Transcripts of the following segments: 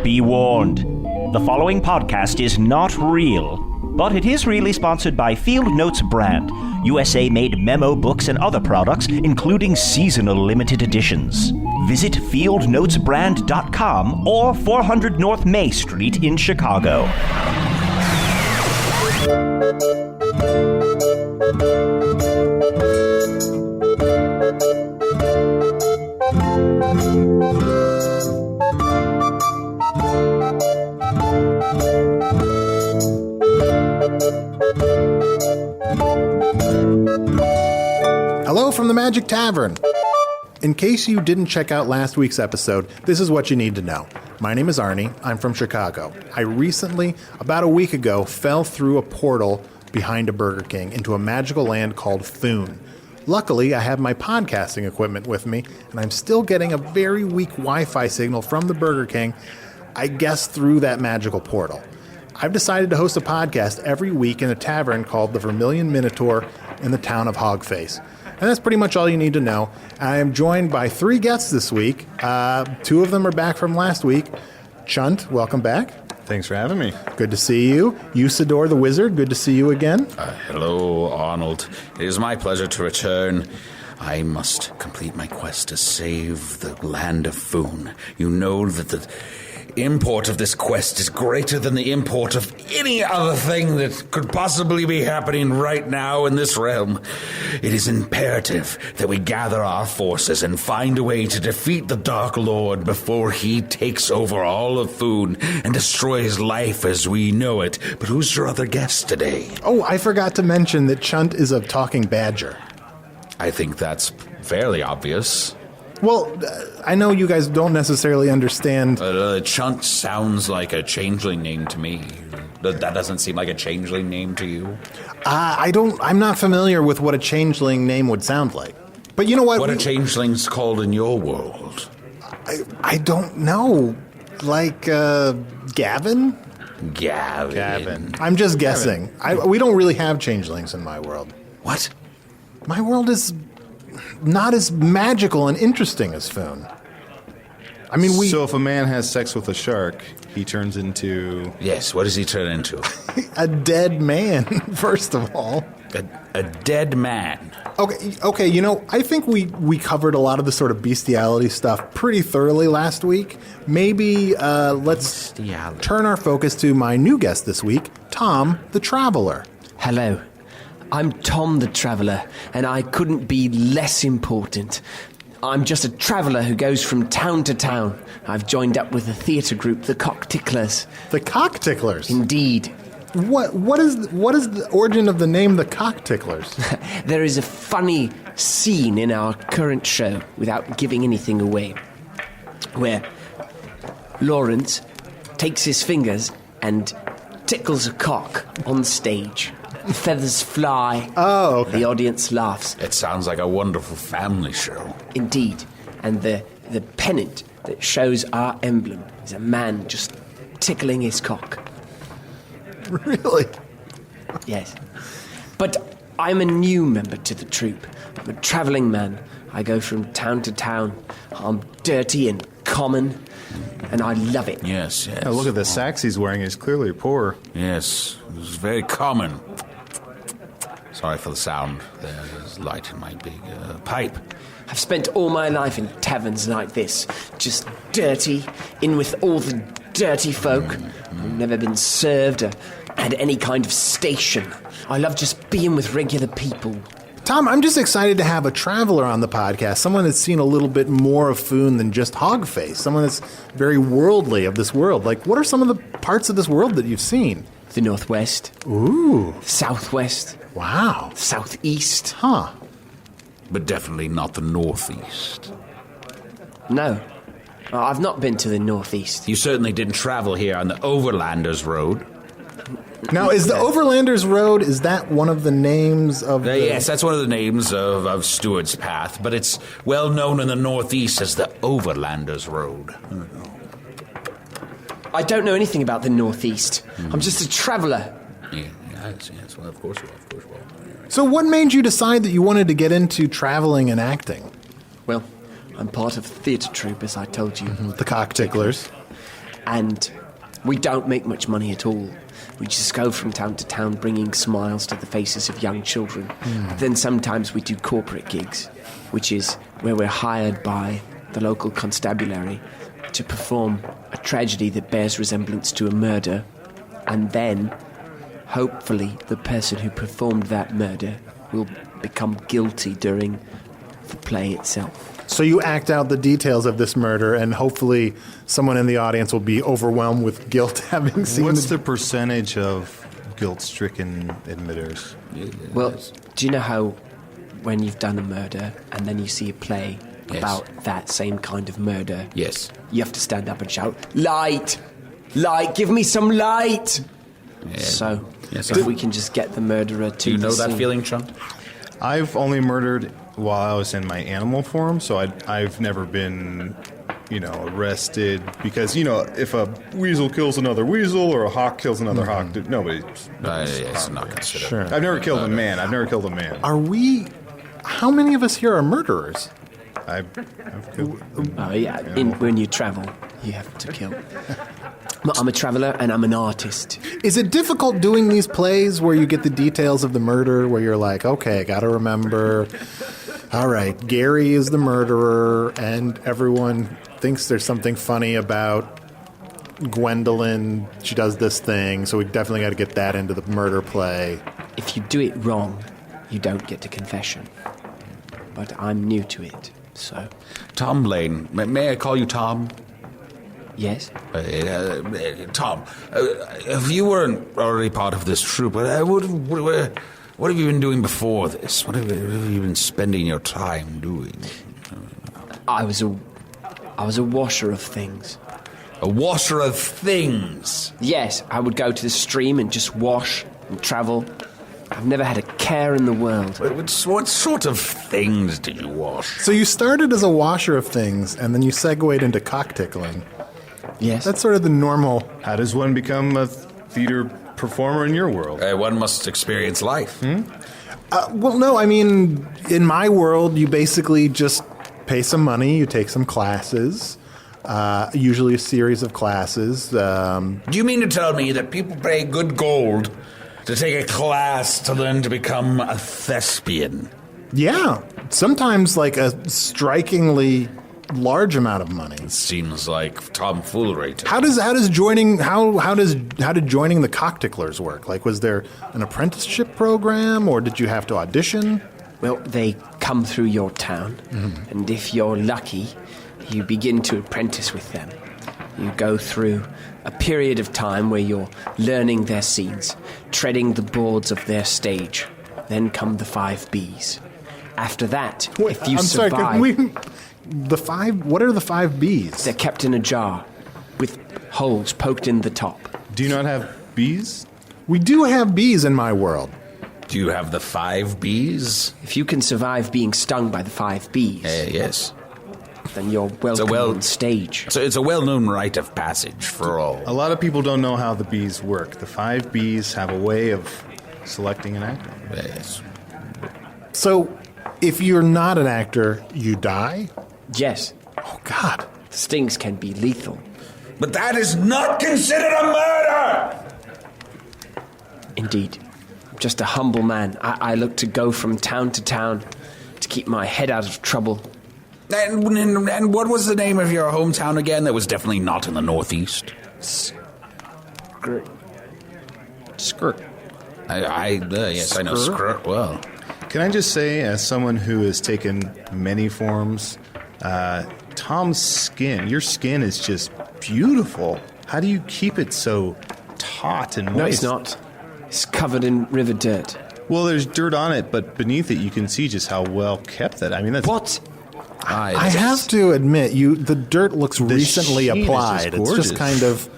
be warned. The following podcast is not real, but it is really sponsored by Field Notes brand, USA-made memo books and other products, including seasonal limited editions. Visit fieldnotesbrand.com or 400 North May Street in Chicago. Hello from the Magic Tavern. In case you didn't check out last week's episode, this is what you need to know. My name is Arnie. I'm from Chicago. I recently, about a week ago, fell through a portal behind a Burger King into a magical land called Foon. Luckily, I have my podcasting equipment with me, and I'm still getting a very weak Wi-Fi signal from the Burger King, I guess through that magical portal. I've decided to host a podcast every week in a tavern called the Vermilion Minotaur in the town of Hogface. And that's pretty much all you need to know. I am joined by 3 guests this week. 2 of them are back from last week. Chunt, welcome back. Thanks for having me. Good to see you. Usidore the Wizard, good to see you again. Hello, Arnold. It is my pleasure to return. I must complete my quest to save the land of Foon. You know that the import of this quest is greater than the import of any other thing that could possibly be happening right now in this realm. It is imperative that we gather our forces and find a way to defeat the Dark Lord before he takes over all of Foon and destroys life as we know it. But who's your other guest today? Oh, I forgot to mention that Chunt is a talking badger. I think that's fairly obvious. Well, I know you guys don't necessarily understand. Chunt sounds like a changeling name to me. That doesn't seem like a changeling name to you? I'm not familiar with what a changeling name would sound like. But you know what? What are changelings called in your world? I don't know. Like, Gavin? Gavin. I'm just guessing. We don't really have changelings in my world. What? My world is not as magical and interesting as Foon. I mean, So if a man has sex with a shark, he turns into... Yes, what does he turn into? a dead man, first of all. A dead man. Okay, you know, I think we covered a lot of the sort of bestiality stuff pretty thoroughly last week. Maybe let's turn our focus to my new guest this week, Tom the Traveler. Hello. I'm Tom the Traveller, and I couldn't be less important. I'm just a traveller who goes from town to town. I've joined up with a theatre group, the Cock Ticklers. The Cock Ticklers? Indeed. What is the origin of the name the Cock Ticklers? There is a funny scene in our current show, without giving anything away, where Lawrence takes his fingers and tickles a cock on stage. Feathers fly. Oh, okay. The audience laughs. It sounds like a wonderful family show. Indeed. And the pennant that shows our emblem is a man just tickling his cock. Really? Yes. But I'm a new member to the troupe. I'm a travelling man. I go from town to town. I'm dirty and common, and I love it. Yes. Oh, look at the sacks he's wearing. He's clearly poor. Yes, it's very common. Sorry for the sound. There's light in my big pipe. I've spent all my life in taverns like this, just dirty, in with all the dirty folk. I've never been served or had any kind of station. I love just being with regular people. Tom, I'm just excited to have a traveler on the podcast, someone that's seen a little bit more of Foon than just Hogface, someone that's very worldly of this world. Like, what are some of the parts of this world that you've seen? The Northwest. Ooh. Southwest. Wow. Southeast. Huh. But definitely not the Northeast. No. I've not been to the Northeast. You certainly didn't travel here on the Overlanders Road. Now, is the Overlanders Road, is that one of the names of the... Yes, that's one of the names of Stewart's Path, but it's well known in the Northeast as the Overlanders Road. I don't know anything about the Northeast. I'm just a traveller. Yes, well, of course you will. So what made you decide that you wanted to get into traveling and acting? Well, I'm part of a theatre troupe, as I told you. The Cock Ticklers. And we don't make much money at all. We just go from town to town bringing smiles to the faces of young children. Then sometimes we do corporate gigs, which is where we're hired by the local constabulary to perform a tragedy that bears resemblance to a murder, and then, hopefully, the person who performed that murder will become guilty during the play itself. So you act out the details of this murder, and hopefully someone in the audience will be overwhelmed with guilt having seen What's the percentage of guilt-stricken admitters? Well, do you know how when you've done a murder and then you see a play about that same kind of murder, Yes. you have to stand up and shout, "Light! Light! Give me some light!" Yeah. So, Yes, if we can just get the murderer to Do you know the that scene. feeling, Chunt? I've only murdered while I was in my animal form, so I've never been, arrested because, if a weasel kills another weasel or a hawk kills another hawk, nobody. It's not considered. Sure. I've never killed a man. How many of us here are murderers? I've killed. Oh, yeah. When you travel, you have to kill. I'm a traveller and I'm an artist. Is it difficult doing these plays where you get the details of the murder, where you're like, okay, I gotta remember, all right, Gary is the murderer, and everyone thinks there's something funny about Gwendolyn, she does this thing, so we definitely gotta get that into the murder play. If you do it wrong, you don't get to confession. But I'm new to it, so... Tom Blaine. May I call you Tom? Yes? Tom, if you weren't already part of this troupe, what have you been doing before this? What have you been spending your time doing? I was a washer of things. A washer of things? Yes, I would go to the stream and just wash and travel. I've never had a care in the world. What sort of things did you wash? So you started as a washer of things, and then you segued into cocktickling. Yes? That's sort of the normal... How does one become a theater performer in your world? One must experience life. Well, no, I mean, in my world, you basically just pay some money, you take some classes, usually a series of classes. Do you mean to tell me that people pay good gold to take a class to learn to become a thespian? Yeah, sometimes like a strikingly large amount of money. Seems like tomfoolery to me. How did joining the cockticklers work? Like, was there an apprenticeship program, or did you have to audition? Well, they come through your town, and if you're lucky, you begin to apprentice with them. You go through a period of time where you're learning their scenes, treading the boards of their stage. Then come the 5 Bs. After that, if you survive... Sorry, what are the 5 Bs? They're kept in a jar with holes poked in the top. Do you not have bees? We do have bees in my world. Do you have the 5 Bs? If you can survive being stung by the 5 Bs, Yes. then you're welcome on stage. So it's a well-known rite of passage for all. A lot of people don't know how the bees work. The 5 bees have a way of selecting an actor. Yes. So, if you're not an actor, you die? Yes, Oh, God. stings can be lethal. But that is not considered a murder! Indeed. Just a humble man. I look to go from town to town to keep my head out of trouble. And what was the name of your hometown again? That was definitely not in the Northeast. Skirt. Yes, I know Skirt well. Can I just say, as someone who has taken many forms, Tom's skin, your skin is just beautiful. How do you keep it so taut and moist? No, it's not. It's covered in river dirt. Well, there's dirt on it, but beneath it you can see just how well kept that. I mean, that's... What? I have to admit, the dirt looks recently sheen is just applied. It's just gorgeous. kind of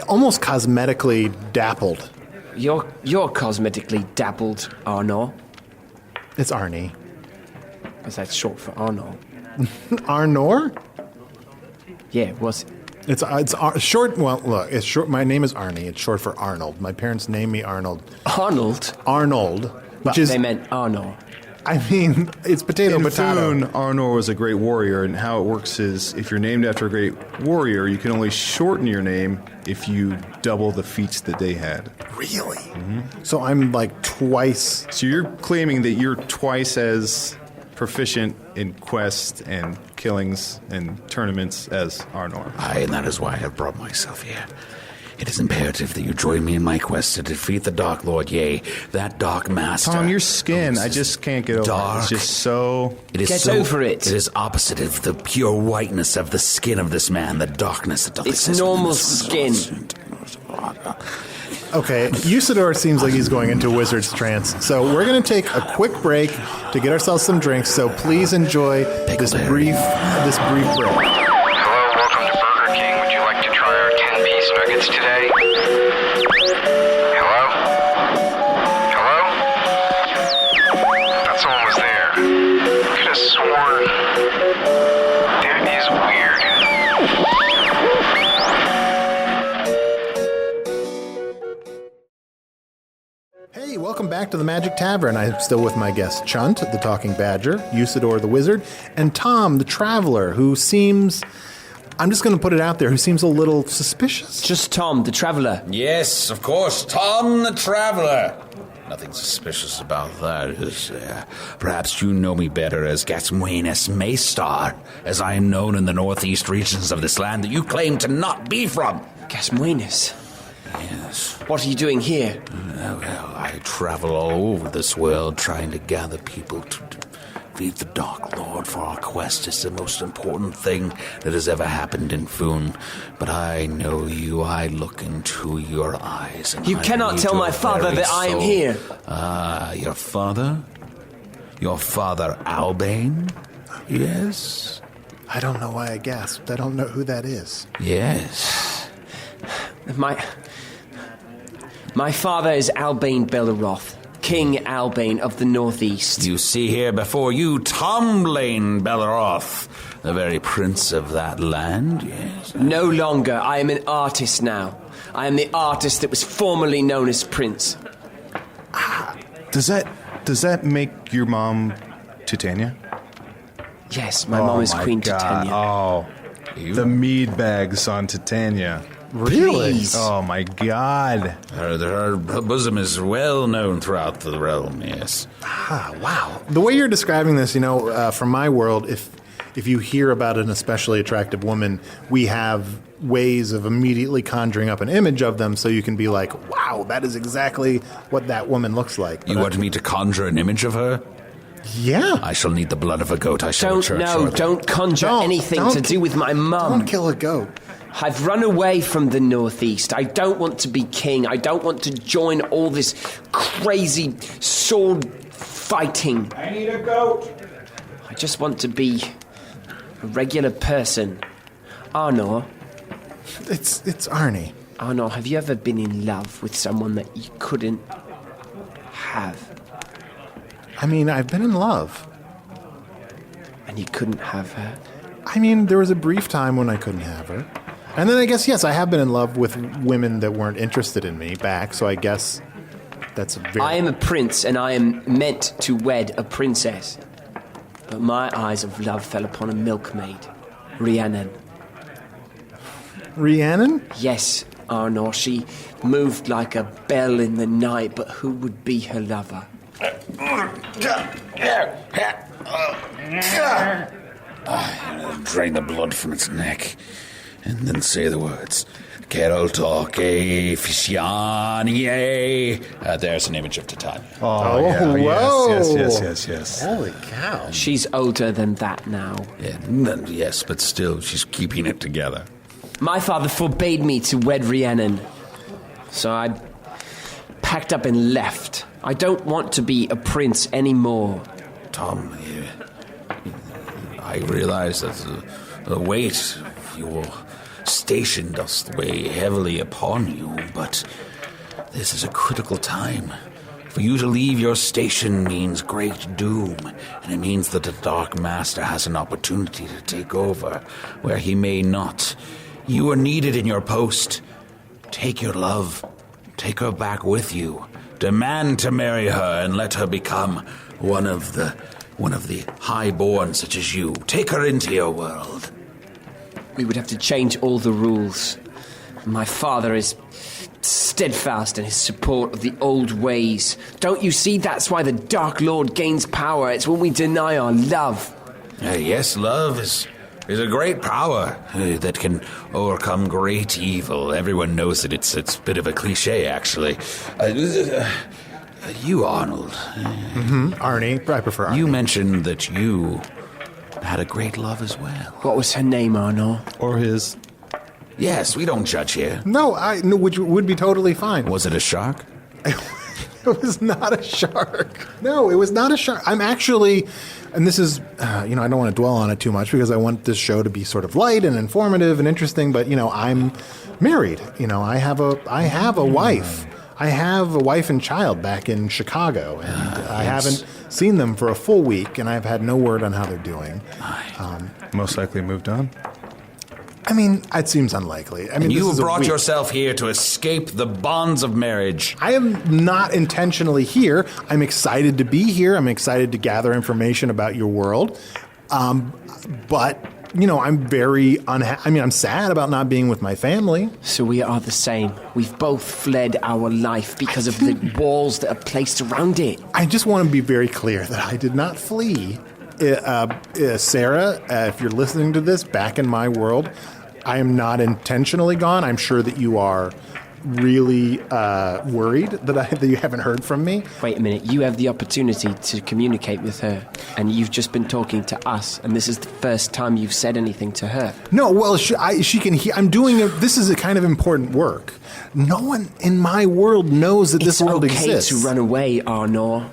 almost cosmetically dappled. You're cosmetically dappled, Arnie. It's Arnie. Because that's short for Arnold. Arnor? Yeah, was it? It's short. Well, look, it's short. My name is Arnie. It's short for Arnold. My parents named me Arnold. Arnold? Arnold, which Well, is they meant Arnold. I mean, it's potato. In Foon, Arnor was a great warrior, and how it works is if you're named after a great warrior, you can only shorten your name if you double the feats that they had. Really? Mm-hmm. So I'm like twice. So you're claiming that you're twice as proficient in quests and killings and tournaments as Arnor. Aye, and that is why I have brought myself here. It is imperative that you join me in my quest to defeat the Dark Lord, yea, that Dark Master. Tom, your skin, I just can't get over it. It's just so... Get over it. It is opposite of the pure whiteness of the skin of this man, the darkness that doth It's exist normal within this skin. Okay, Usidore seems like he's going into wizard's trance, so we're going to take a quick break to get ourselves some drinks, so please enjoy this brief break. Hello, welcome to Burger King. Would you like to try our 10-piece nuggets today? Hello? Hello? Thought someone was there. Could have sworn. That is weird. Hey, welcome back to the Magic Tavern. I'm still with my guest Chunt, the Talking Badger, Usidore the Wizard, and Tom, the Traveler, who seems... I'm just going to put it out there, who seems a little suspicious. Just Tom, the Traveller. Yes, of course, Tom the Traveler. Nothing suspicious about that, is there? Perhaps you know me better as Gasmuenus Maystar, as I am known in the northeast regions of this land that you claim to not be from. Gasmuenus. Yes. What are you doing here? Well, I travel all over this world trying to gather people to defeat the Dark Lord, for our quest is the most important thing that has ever happened in Foon. But I know you, I look into your eyes. And You I cannot read tell your my father very that I am soul. here. Your father? Your father Albane? Yes? I don't know why I gasped. I don't know who that is. Yes. My father is Albane Belleroth, King Albane of the Northeast. You see here before you Tomlane Belleroth, the very prince of that land, yes? No longer. I am an artist now. I am the artist that was formerly known as Prince. Does that make your mom Titania? Yes, my mom is Queen Titania. Oh, the mead bags on Titania. Really? Please. Oh my God. Her bosom is well known throughout the realm, yes. Wow. The way you're describing this, from my world, if you hear about an especially attractive woman, we have ways of immediately conjuring up an image of them so you can be like, wow, that is exactly what that woman looks like. You want me to conjure an image of her? Yeah. I shall need the blood of a goat. I shall Don't conjure anything to do with my mum. Don't kill a goat. I've run away from the Northeast. I don't want to be king. I don't want to join all this crazy sword fighting. I need a goat. I just want to be a regular person. Arnor. It's Arnie. Arnor, have you ever been in love with someone that you couldn't have? I mean, I've been in love. And you couldn't have her? I mean, there was a brief time when I couldn't have her. And then I guess, yes, I have been in love with women that weren't interested in me back, so I guess that's a very... I am a prince, and I am meant to wed a princess. But my eyes of love fell upon a milkmaid, Rhiannon. Rhiannon? Yes, Arnor, she moved like a bell in the night, but who would be her lover? Drain the blood from its neck, and then say the words. Keroltoke Fisianie. There's an image of Titania. Oh, yeah. whoa. Yes. Holy cow. She's older than that now. Yes, but still, she's keeping it together. My father forbade me to wed Rhiannon, so I packed up and left. I don't want to be a prince anymore. Tom, I realize that the weight of your station does weigh heavily upon you, but this is a critical time. For you to leave your station means great doom, and it means that the Dark Master has an opportunity to take over where he may not. You are needed in your post. Take your love. Take her back with you. Demand to marry her and let her become one of the highborn such as you. Take her into your world. We would have to change all the rules. My father is steadfast in his support of the old ways. Don't you see? That's why the Dark Lord gains power. It's when we deny our love. Yes, love is a great power that can overcome great evil. Everyone knows that it's a bit of a cliche, actually. You, Arnold. Arnie. I prefer Arnie. You mentioned that you had a great love as well. What was her name, Arnold? Or his. Yes, we don't judge here. No, which would be totally fine. Was it a shark? It was not a shark. No, it was not a shark. I'm actually, and this is, I don't want to dwell on it too much because I want this show to be sort of light and informative and interesting. But I'm married. I have a wife. I have a wife and child back in Chicago, and I haven't seen them for a full week, and I've had no word on how they're doing. Most likely moved on. It seems unlikely. You brought yourself here to escape the bonds of marriage. I am not intentionally here. I'm excited to be here. I'm excited to gather information about your world. But, I'm very unhappy. I'm sad about not being with my family. So we are the same. We've both fled our life because of the walls that are placed around it. I just want to be very clear that I did not flee. Sarah, if you're listening to this, back in my world, I am not intentionally gone. I'm sure that you are really worried that you haven't heard from me. Wait a minute. You have the opportunity to communicate with her, and you've just been talking to us, and this is the first time you've said anything to her. No, well, she can hear. I'm doing this is a kind of important work. No one in my world knows that this world exists. It's okay to run away, Arnold.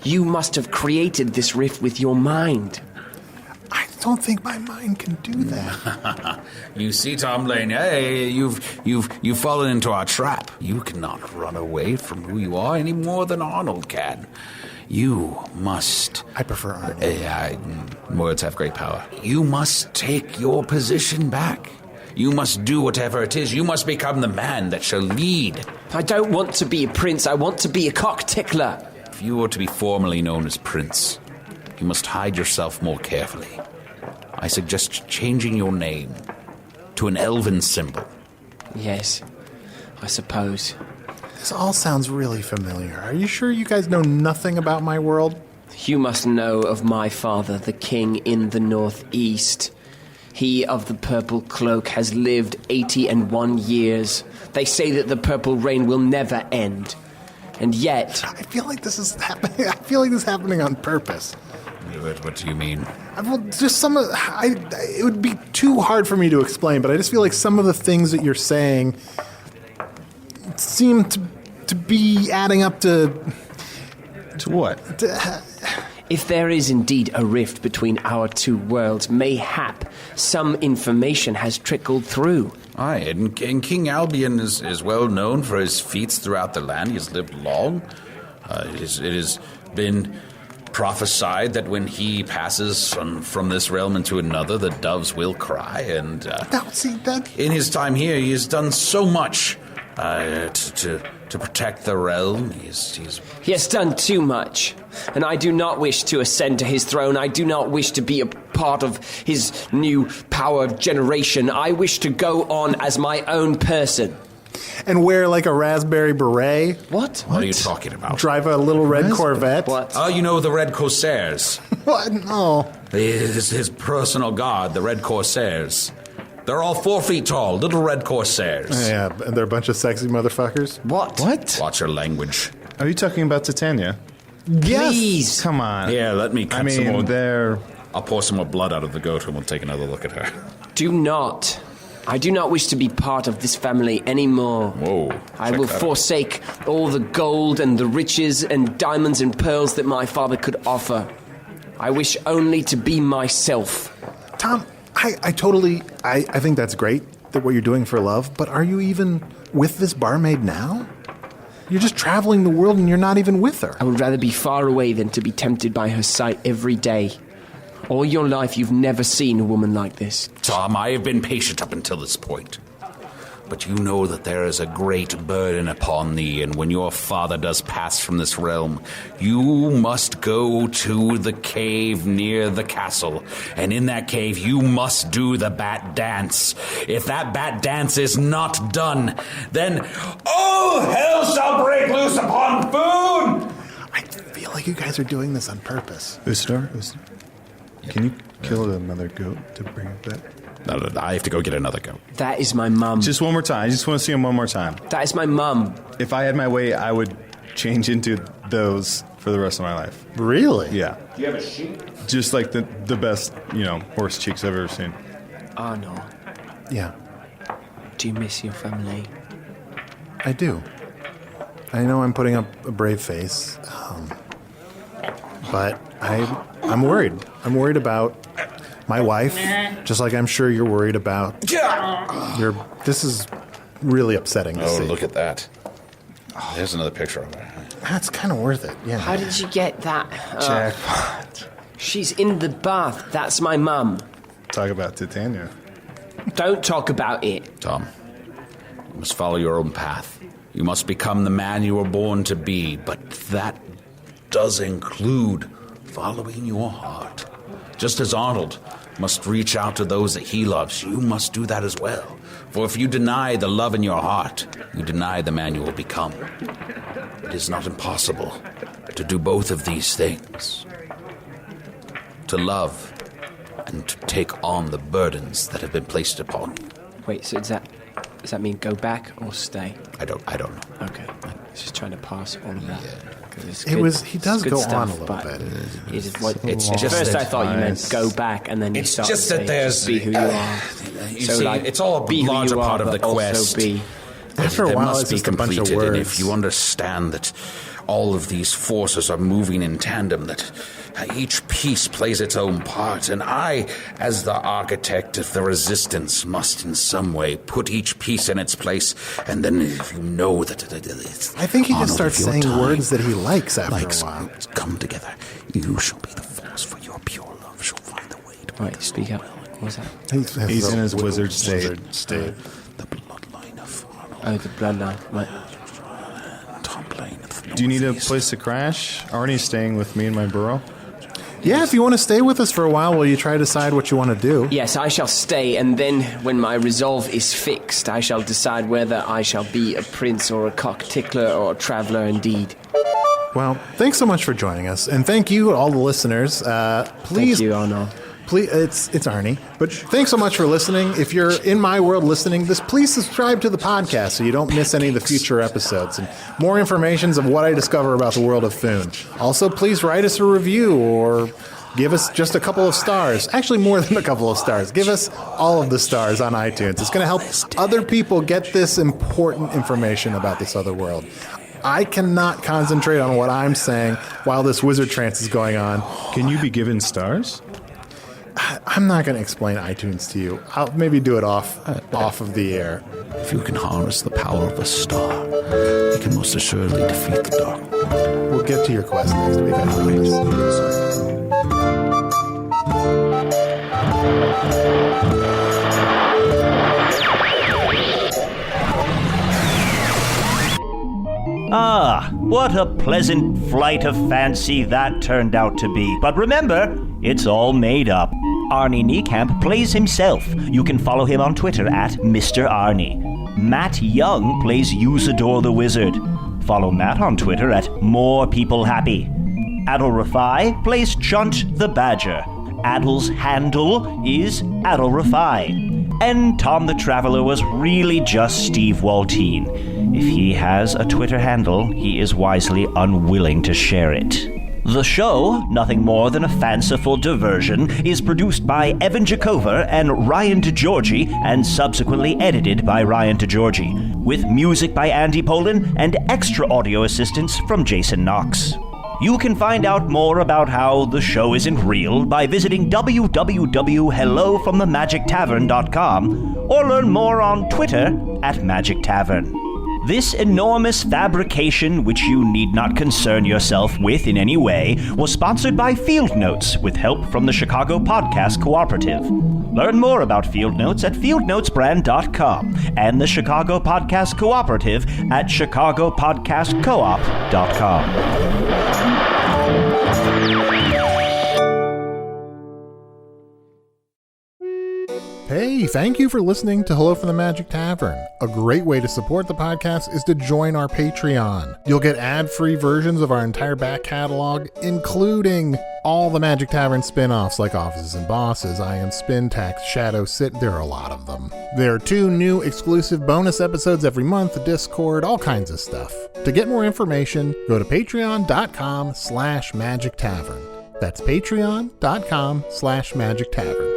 You must have created this rift with your mind. I don't think my mind can do that. You see, Tom Lane, hey, you've fallen into our trap. You cannot run away from who you are any more than Arnold can. You must... I prefer Arnold. Words have great power. You must take your position back. You must do whatever it is. You must become the man that shall lead. I don't want to be a prince. I want to be a cock-tickler. If you were to be formally known as Prince, you must hide yourself more carefully. I suggest changing your name to an elven symbol. Yes, I suppose. This all sounds really familiar. Are you sure you guys know nothing about my world? You must know of my father, the king in the northeast. He of the purple cloak has lived 81 years. They say that the purple reign will never end. And yet... I feel like this is happening. I feel like this is happening on purpose. What do you mean? Well, just it would be too hard for me to explain, but I just feel like some of the things that you're saying seem to be adding up to... To what? If there is indeed a rift between our two worlds, mayhap some information has trickled through. Aye, and King Albion is well known for his feats throughout the land. He has lived long. It has been prophesied that when he passes from this realm into another, the doves will cry. And in his time here, he has done so much to protect the realm. He has done too much, and I do not wish to ascend to his throne. I do not wish to be a part of his new power generation. I wish to go on as my own person. And wear like a raspberry beret? What? What are you talking about? Drive a little red Corvette? What? Oh, you know the Red Corsairs. What? No. His personal guard, the Red Corsairs. They're all 4 feet tall, little red corsairs. Yeah, and they're a bunch of sexy motherfuckers. What? Watch your language. Are you talking about Titania? Yes. Please. Come on. Yeah, let me cut some more. They're... I'll pour some more blood out of the goat and we'll take another look at her. Do not. I do not wish to be part of this family anymore. Whoa. I will forsake all the gold and the riches and diamonds and pearls that my father could offer. I wish only to be myself. Tom, I totally think that's great, that what you're doing for love, but are you even with this barmaid now? You're just traveling the world and you're not even with her. I would rather be far away than to be tempted by her sight every day. All your life you've never seen a woman like this. Tom, I have been patient up until this point. But you know that there is a great burden upon thee, and when your father does pass from this realm, you must go to the cave near the castle, and in that cave you must do the bat dance. If that bat dance is not done, then all hell shall break loose upon Foon! I feel like you guys are doing this on purpose. Usidore, can you kill another goat to bring it back? No, I have to go get another goat. That is my mum. Just one more time. I just want to see him one more time. That is my mum. If I had my way, I would change into those for the rest of my life. Really? Yeah. Do you have a sheep? Just like the best, horse cheeks I've ever seen. Oh, no. Yeah, Do you miss your family? I do. I know I'm putting up a brave face, but I'm worried. I'm worried about my wife, just like I'm sure you're worried about. This is really upsetting to see. Oh, look at that. Oh, there's another picture of her. That's kind of worth it, yeah. How did you get that? Jackpot. She's in the bath. That's my mum. Talk about Titania. Don't talk about it. Tom, you must follow your own path. You must become the man you were born to be, but that does include following your heart. Just as Arnold must reach out to those that he loves, you must do that as well. For if you deny the love in your heart, you deny the man you will become. It is not impossible to do both of these things. To love and to take on the burdens that have been placed upon you. Wait, so does that mean go back or stay? I don't know. Okay. Just trying to pass all of that. He does go on a little bit. It's just Just at first that- I thought you meant go back, and then you It's started just to that say, there's just be who you are. You So, see, like, it's all a be who larger you are, part of the but also quest. be- After a That while, must it's be just a bunch of completed, and words. if you understand that all of these forces are moving in tandem, that each piece plays its own part, and I, as the architect of the resistance, must in some way put each piece in its place, and then if you know that it's I think he just Arnold, starts if your saying time words that he likes after likes a while. come together, you shall be the force, for your pure love shall find the way to Right, speak up. What was that? He's in his wizard state. the bloodline of Arnold. Oh, the bloodline. Right. Top lane of the Do you need a Northeast. place to crash? Arnie's staying with me in my burrow. Yeah, if you want to stay with us for a while you try to decide what you want to do. Yes, I shall stay, and then when my resolve is fixed, I shall decide whether I shall be a prince or a cock tickler or a traveller indeed. Well, thanks so much for joining us, and thank you, all the listeners. Please, Thank you, Arnold. please, it's Arnie. But thanks so much for listening. If you're in my world listening this, please subscribe to the podcast so you don't miss any of the future episodes and more informations of what I discover about the world of Foon. Also, please write us a review or give us just a couple of stars. Actually, more than a couple of stars. Give us all of the stars on iTunes. It's going to help other people get this important information about this other world. I cannot concentrate on what I'm saying while this wizard trance is going on. Can you be given stars? I'm not going to explain iTunes to you. I'll maybe do it off of the air. If you can harness the power of a star, you can most assuredly defeat the dark. We'll get to your quest next week, I promise. Ah, what a pleasant flight of fancy that turned out to be. But remember, it's all made up. Arnie Niekamp plays himself. You can follow him on Twitter at Mr. Arnie. Matt Young plays Usidore the Wizard. Follow Matt on Twitter at More People Happy. Adal Rifai plays Chunt the Badger. Adal's handle is Adal Rifai. And Tom the Traveler was really just Steve Waltien. If he has a Twitter handle, he is wisely unwilling to share it. The show, nothing more than a fanciful diversion, is produced by Evan Jacover and Ryan DiGiorgi and subsequently edited by Ryan DiGiorgi, with music by Andy Poland and extra audio assistance from Jason Knox. You can find out more about how the show isn't real by visiting www.hellofromthemagictavern.com or learn more on Twitter at Magic Tavern. This enormous fabrication, which you need not concern yourself with in any way, was sponsored by Field Notes with help from the Chicago Podcast Cooperative. Learn more about Field Notes at fieldnotesbrand.com and the Chicago Podcast Cooperative at chicagopodcastcoop.com. Hey, thank you for listening to Hello from the Magic Tavern. A great way to support the podcast is to join our Patreon. You'll get ad-free versions of our entire back catalog, including all the Magic Tavern spin-offs like Offices and Bosses, I Am Spin Tax, Shadow Sit. There are a lot of them. There are 2 new exclusive bonus episodes every month, Discord, all kinds of stuff. To get more information, go to patreon.com/Magic Tavern. That's patreon.com/Magic Tavern.